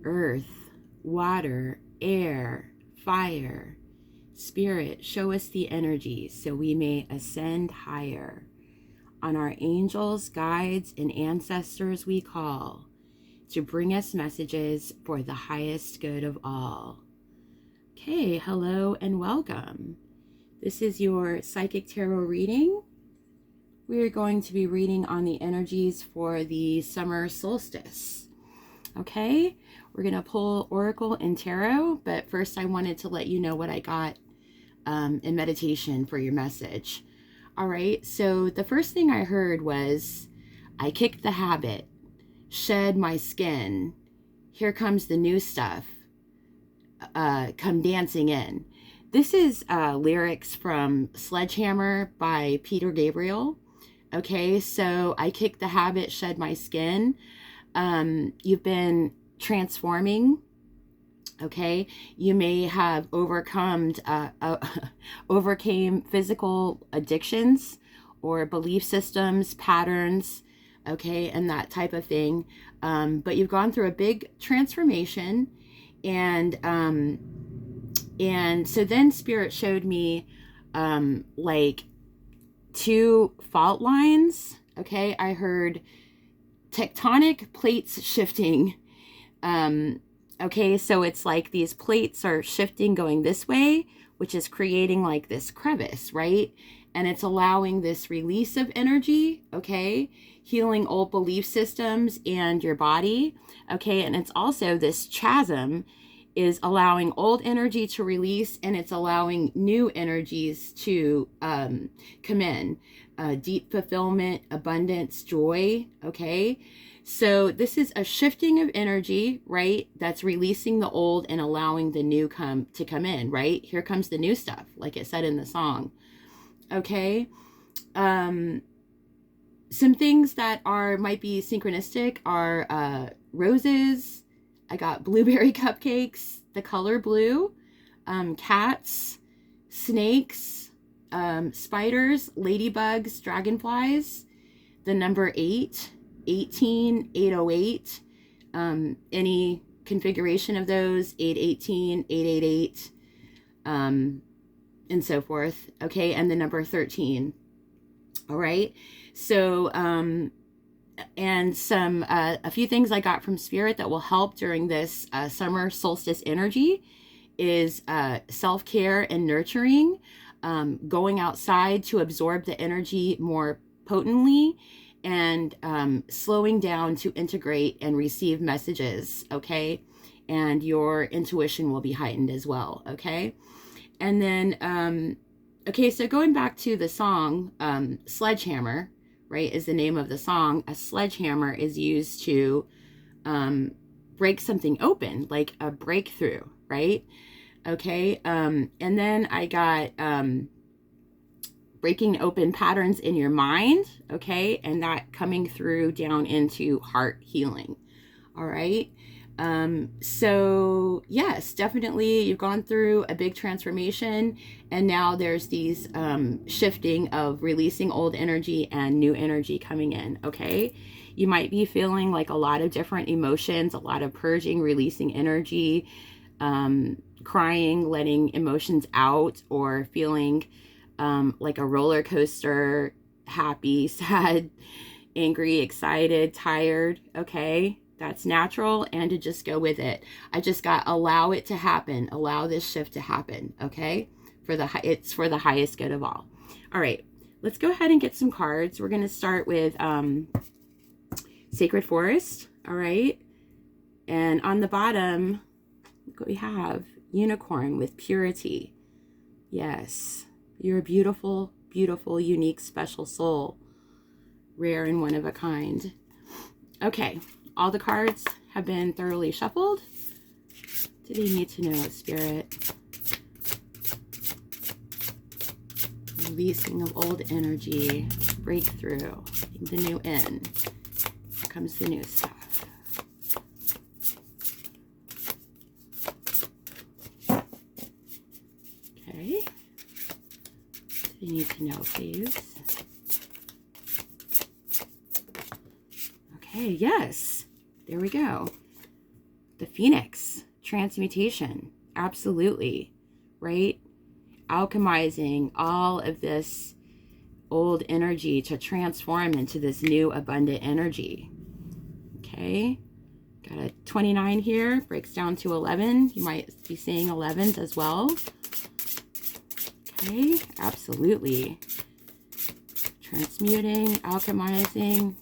earth, water, air, fire. Spirit, show us the energy so we may ascend higher. On our angels, guides, and ancestors we call to bring us messages for the highest good of all. Okay, hello and welcome. This is your Psychic Tarot reading. We are going to be reading on the energies for the summer solstice. Okay, we're going to pull Oracle and Tarot, but first I wanted to let you know what I got in meditation for your message. All right, so the first thing I heard was, I kicked the habit, shed my skin, here comes the new stuff, come dancing in. This is lyrics from Sledgehammer by Gabriel. Okay, so I kicked the habit, shed my skin. You've been transforming. Okay, you may have overcame physical addictions or belief systems, patterns, okay, and that type of thing. But you've gone through a big transformation, and so then Spirit showed me like two fault lines. Okay, I heard tectonic plates shifting. Okay, so it's like these plates are shifting going this way, which is creating like this crevice, right? And it's allowing this release of energy, okay? Healing old belief systems and your body, okay? And it's also this chasm is allowing old energy to release, and it's allowing new energies to come in. Deep fulfillment, abundance, joy, okay? So this is a shifting of energy, right? That's releasing the old and allowing the new to come in, right? Here comes the new stuff, like it said in the song. Okay. Some things that might be synchronistic are roses. I got blueberry cupcakes, the color blue, cats, snakes, spiders, ladybugs, dragonflies, the number 8. 18, 808, any configuration of those, 818, 888, and so forth, okay, and the number 13, all right, so, and a few things I got from Spirit that will help during this summer solstice energy is self-care and nurturing, going outside to absorb the energy more potently, and slowing down to integrate and receive messages, okay? And your intuition will be heightened as well, okay? And then, okay, so going back to the song, Sledgehammer, right, is the name of the song. A sledgehammer is used to break something open, like a breakthrough, right? Okay, and then I got breaking open patterns in your mind, okay, and that coming through down into heart healing. All right, so yes, definitely you've gone through a big transformation, and now there's these shifting of releasing old energy and new energy coming in. Okay, you might be feeling like a lot of different emotions, a lot of purging, releasing energy, crying, letting emotions out, or feeling like a roller coaster, happy, sad, angry, excited, tired. Okay, that's natural, and to just go with it. I just got allow it to happen. Allow this shift to happen. Okay, it's for the highest good of all. All right, let's go ahead and get some cards. We're going to start with Sacred Forest. All right, and on the bottom, look what we have: Unicorn with purity. Yes. You're a beautiful, beautiful, unique, special soul. Rare and one of a kind. Okay, all the cards have been thoroughly shuffled. What do they need to know, Spirit? Releasing of old energy, breakthrough, the new in. Here comes the new stuff. Okay. You need to know, please. Okay, yes. There we go. The Phoenix, transmutation, absolutely, right? Alchemizing all of this old energy to transform into this new abundant energy. Okay, got a 29 here, breaks down to 11. You might be seeing 11s as well. Okay, absolutely. Transmuting, alchemizing,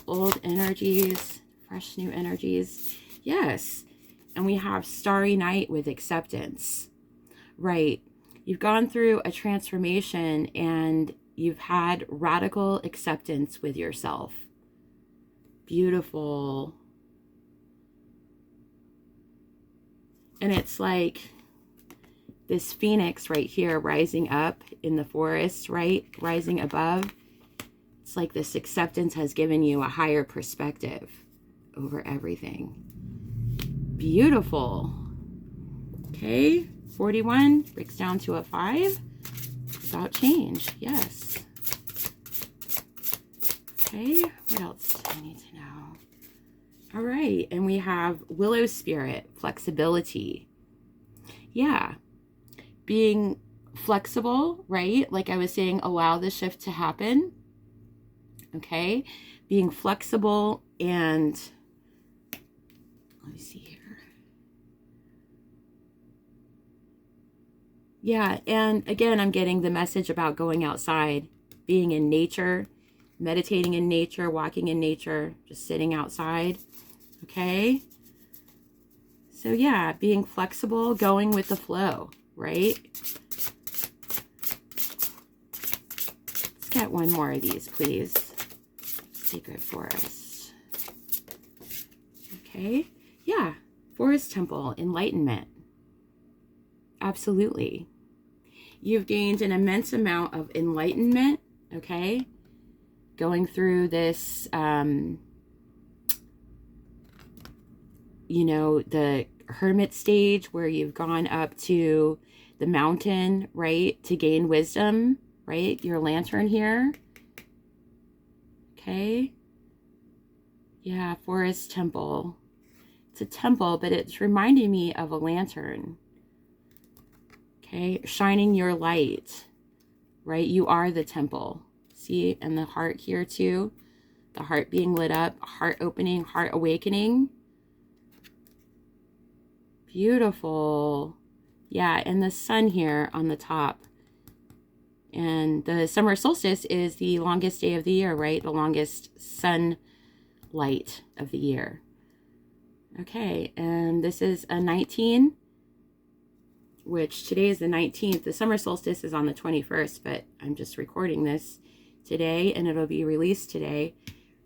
old energies, fresh new energies. Yes, and we have Starry Night with acceptance. Right, you've gone through a transformation and you've had radical acceptance with yourself. Beautiful. And it's like this phoenix right here rising up in the forest, right? Rising above. It's like this acceptance has given you a higher perspective over everything. Beautiful. Okay, 41 breaks down to a 5. About change, yes. Okay, what else do I need to know? All right, and we have Willow Spirit, flexibility. Yeah, being flexible, right? Like I was saying, allow the shift to happen. Okay, being flexible and let me see here. Yeah, and again, I'm getting the message about going outside, being in nature, meditating in nature, walking in nature, just sitting outside. Okay. So yeah, being flexible, going with the flow, right? Let's get one more of these, please. Sacred Forest. Okay. Yeah. Forest Temple, enlightenment. Absolutely. You've gained an immense amount of enlightenment, okay? Going through this, you know, the hermit stage where you've gone up to the mountain, right? To gain wisdom, right? Your lantern here. Okay. Yeah, Forest Temple. It's a temple, but it's reminding me of a lantern. Okay, shining your light, right? You are the temple. See, and the heart here too. The heart being lit up, heart opening, heart awakening. Beautiful. Yeah, and the sun here on the top. And the summer solstice is the longest day of the year, right? The longest sunlight of the year. Okay, and this is a 19. Which today is the 19th. The summer solstice is on the 21st, but I'm just recording this today and it'll be released today.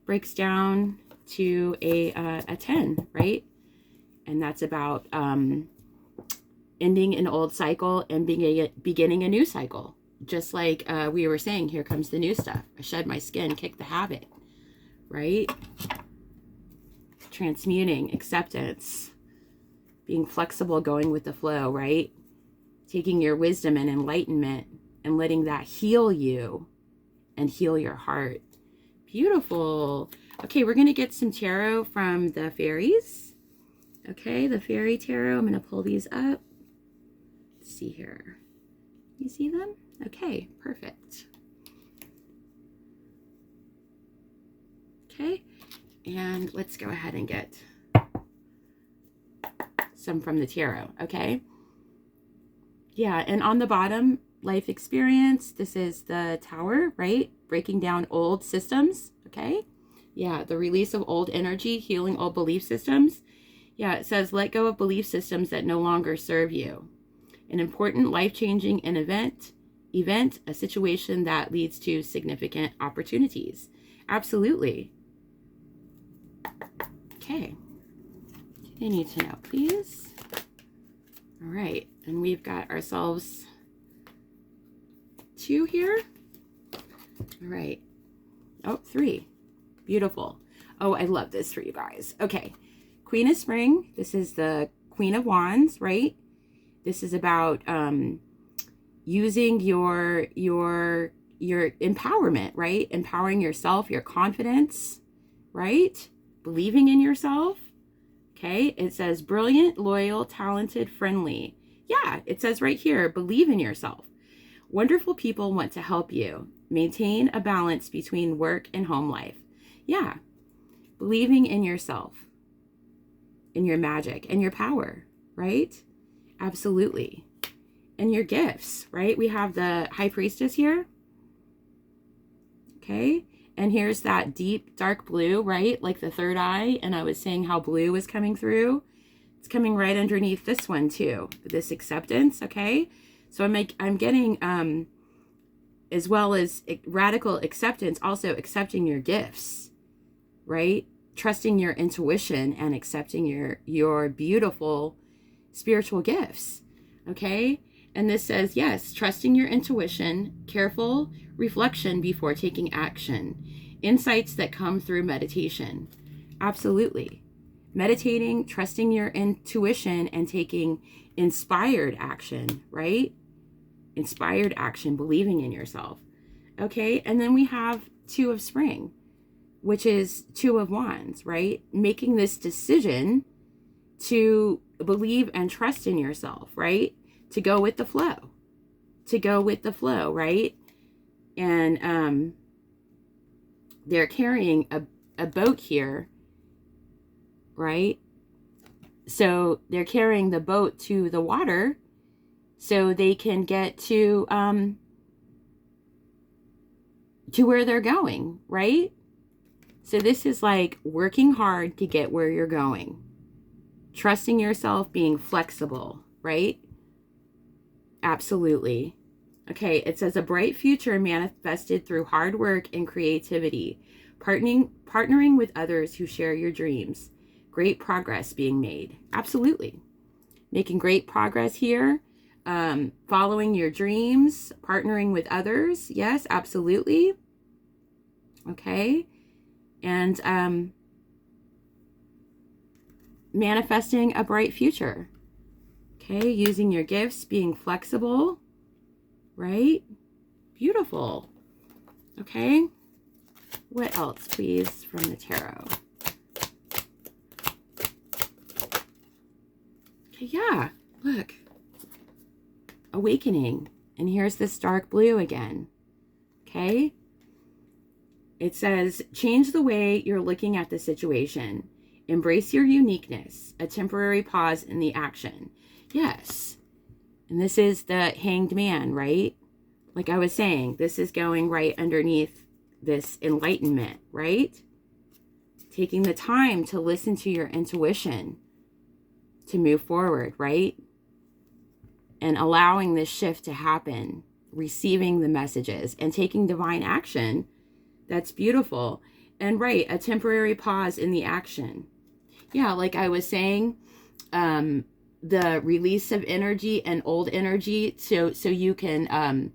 Breaks down to a 10, right? And that's about ending an old cycle and beginning a new cycle. Just like we were saying, here comes the new stuff. I shed my skin, kick the habit, right? Transmuting, acceptance, being flexible, going with the flow, right? Taking your wisdom and enlightenment and letting that heal you and heal your heart. Beautiful. Okay, we're going to get some tarot from the fairies. Okay, the fairy tarot. I'm going to pull these up. Let's see here. You see them? Okay, perfect. Okay, and let's go ahead and get some from the tarot. Okay. Yeah, and on the bottom, life experience. This is the Tower, right? Breaking down old systems, okay? Yeah, the release of old energy, healing old belief systems. Yeah, it says, let go of belief systems that no longer serve you. An important life-changing event, a situation that leads to significant opportunities. Absolutely. Okay. You need to know, please. All right, and we've got ourselves 2 here. All right. Oh, 3. Beautiful. Oh, I love this for you guys. Okay. Queen of Spring. This is the Queen of Wands, right? This is about using your empowerment, right? Empowering yourself, your confidence, right? Believing in yourself. Okay, it says brilliant, loyal, talented, friendly. Yeah, it says right here, believe in yourself. Wonderful people want to help you. Maintain a balance between work and home life. Yeah, believing in yourself, in your magic and your power, right? Absolutely. And your gifts, right? We have the High Priestess here. Okay, and here's that deep dark blue, right? Like the third eye. And I was saying how blue was coming through. It's coming right underneath this one too, this acceptance. Okay, so I'm getting as well as radical acceptance, also accepting your gifts, right? Trusting your intuition and accepting your beautiful spiritual gifts. Okay, and this says, yes, trusting your intuition, careful reflection before taking action, insights that come through meditation. Absolutely. Meditating, trusting your intuition, and taking inspired action, right? Inspired action, believing in yourself. Okay, and then we have Two of Spring, which is Two of Wands, right? Making this decision to believe and trust in yourself, right? To go with the flow. To go with the flow, right? And they're carrying a boat here, right? So they're carrying the boat to the water so they can get to where they're going, right? So this is like working hard to get where you're going. Trusting yourself, being flexible, right? Absolutely. Okay, it says a bright future manifested through hard work and creativity. Partnering with others who share your dreams. Great progress being made. Absolutely. Making great progress here. Following your dreams. Partnering with others. Yes, absolutely. Okay. And manifesting a bright future. Okay, using your gifts, being flexible, right? Beautiful. Okay, what else, please, from the tarot? Okay, yeah, look. Awakening. And here's this dark blue again. Okay, it says, change the way you're looking at the situation. Embrace your uniqueness. A temporary pause in the action. Yes. And this is the Hanged Man, right? Like I was saying, this is going right underneath this enlightenment, right? Taking the time to listen to your intuition to move forward, right? And allowing this shift to happen, receiving the messages and taking divine action. That's beautiful. And right, a temporary pause in the action. Yeah, like I was saying, the release of energy and old energy, so you can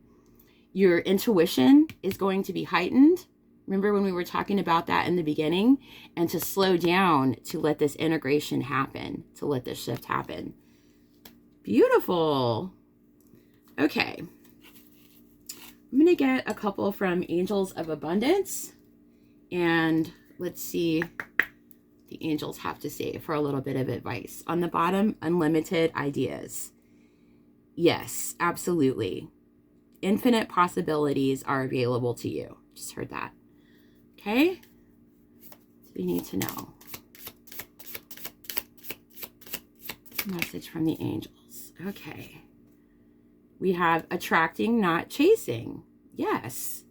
your intuition is going to be heightened. Remember when we were talking about that in the beginning? And to slow down, to let this integration happen, to let this shift happen. Beautiful. Okay, I'm gonna get a couple from Angels of Abundance, and let's see the angels have to say for a little bit of advice. On the bottom, unlimited ideas. Yes, absolutely. Infinite possibilities are available to you. Just heard that. Okay? So you need to know. Message from the angels. Okay. We have attracting, not chasing. Yes.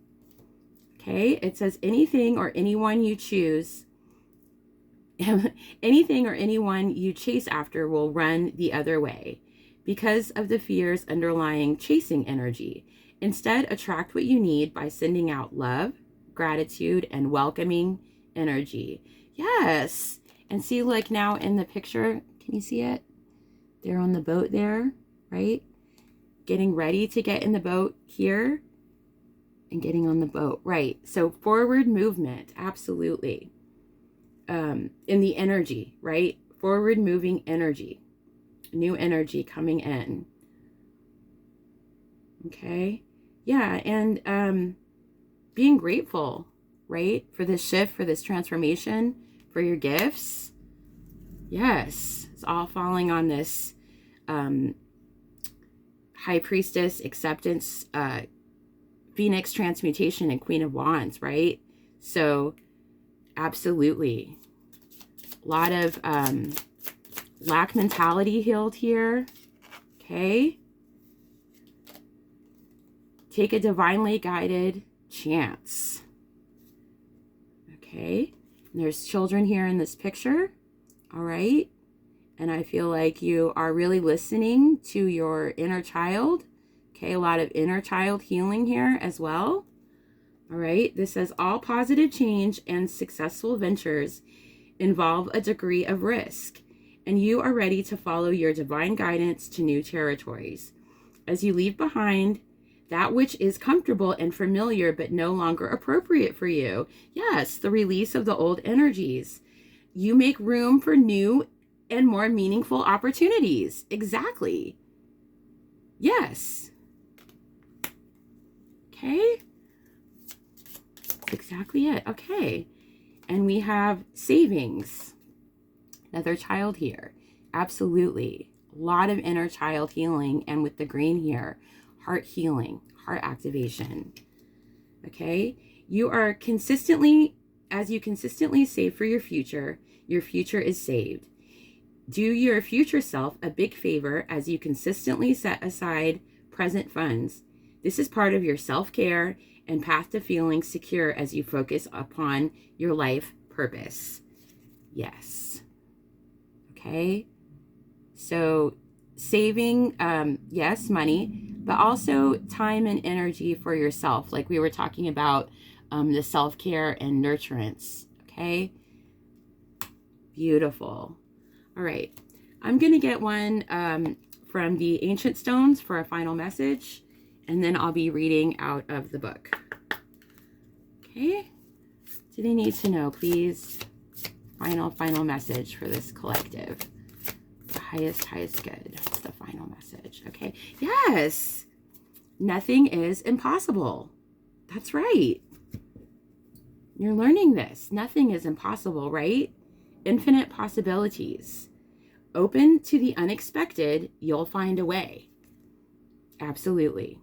Okay, it says anything or anyone you choose anything or anyone you chase after will run the other way because of the fears underlying chasing energy. Instead, attract what you need by sending out love, gratitude, and welcoming energy. Yes. And see, like now in the picture, can you see it? They're on the boat there, right? Getting ready to get in the boat here and getting on the boat, right? So forward movement, absolutely. In the energy, right? Forward moving energy, new energy coming in. Okay. Yeah. And being grateful, right? For this shift, for this transformation, for your gifts. Yes, it's all falling on this High Priestess, Acceptance, Phoenix, Transmutation, and Queen of Wands, right? So absolutely. A lot of lack mentality healed here. Okay. Take a divinely guided chance. Okay. And there's children here in this picture. All right. And I feel like you are really listening to your inner child. Okay. A lot of inner child healing here as well. All right. This says all positive change and successful ventures involve a degree of risk, and you are ready to follow your divine guidance to new territories. As you leave behind that which is comfortable and familiar but no longer appropriate for you. Yes, the release of the old energies. You make room for new and more meaningful opportunities. Exactly. Yes. Okay. That's exactly it. Okay. And we have savings. Another child here. Absolutely. A lot of inner child healing. And with the green here, heart healing, heart activation. Okay. You are consistently, as you consistently save for your future is saved. Do your future self a big favor as you consistently set aside present funds. This is part of your self-care and path to feeling secure as you focus upon your life purpose. Yes. Okay. So saving, yes, money, but also time and energy for yourself. Like we were talking about the self-care and nurturance. Okay. Beautiful. All right. I'm going to get one from the Ancient Stones for a final message, and then I'll be reading out of the book. Okay. Do they need to know, please? Final message for this collective. The highest good. That's the final message. Okay. Yes. Nothing is impossible. That's right. You're learning this. Nothing is impossible, right? Infinite possibilities. Open to the unexpected, you'll find a way. Absolutely.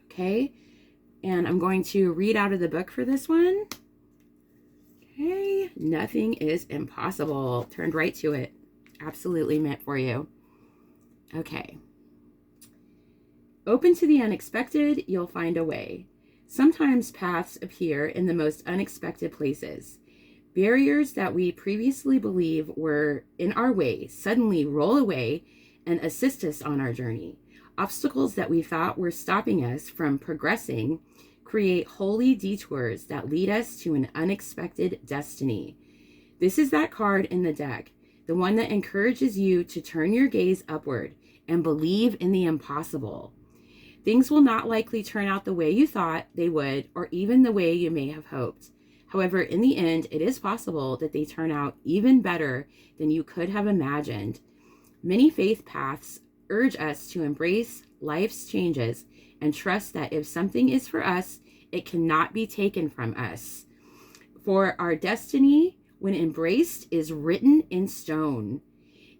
Okay. And I'm going to read out of the book for this one. Okay. Nothing is impossible. Turned right to it. Absolutely meant for you. Okay. Open to the unexpected, you'll find a way. Sometimes paths appear in the most unexpected places. Barriers that we previously believed were in our way suddenly roll away and assist us on our journey. Obstacles that we thought were stopping us from progressing create holy detours that lead us to an unexpected destiny. This is that card in the deck, the one that encourages you to turn your gaze upward and believe in the impossible. Things will not likely turn out the way you thought they would, or even the way you may have hoped. However, in the end, it is possible that they turn out even better than you could have imagined. Many faith paths urge us to embrace life's changes and trust that if something is for us, it cannot be taken from us. For our destiny, when embraced, is written in stone.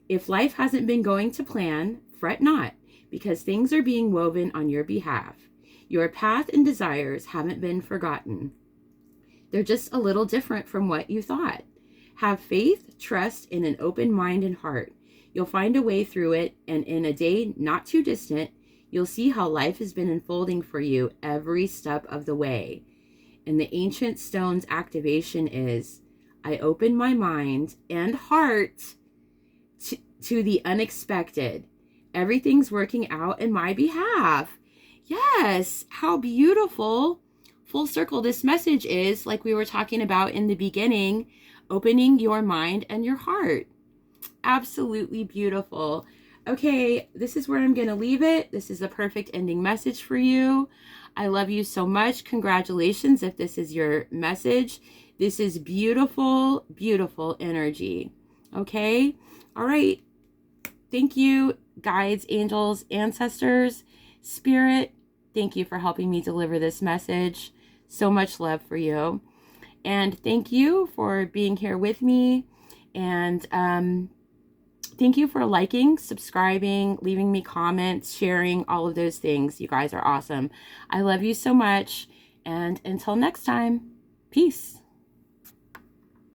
If life hasn't been going to plan, fret not, because things are being woven on your behalf. Your path and desires haven't been forgotten. They're just a little different from what you thought. Have faith, trust, in an open mind and heart. You'll find a way through it, and in a day not too distant, you'll see how life has been unfolding for you every step of the way. And the Ancient Stones activation is, I open my mind and heart to the unexpected. Everything's working out in my behalf. Yes, how beautiful. Full circle, this message is, like we were talking about in the beginning, opening your mind and your heart. Absolutely beautiful. Okay, this is where I'm going to leave it. This is a perfect ending message for you. I love you so much. Congratulations if this is your message. This is beautiful, beautiful energy. Okay? All right. Thank you, guides, angels, ancestors, spirit. Thank you for helping me deliver this message. So much love for you. And thank you for being here with me. And thank you for liking, subscribing, leaving me comments, sharing, all of those things. You guys are awesome. I love you so much. And until next time, peace.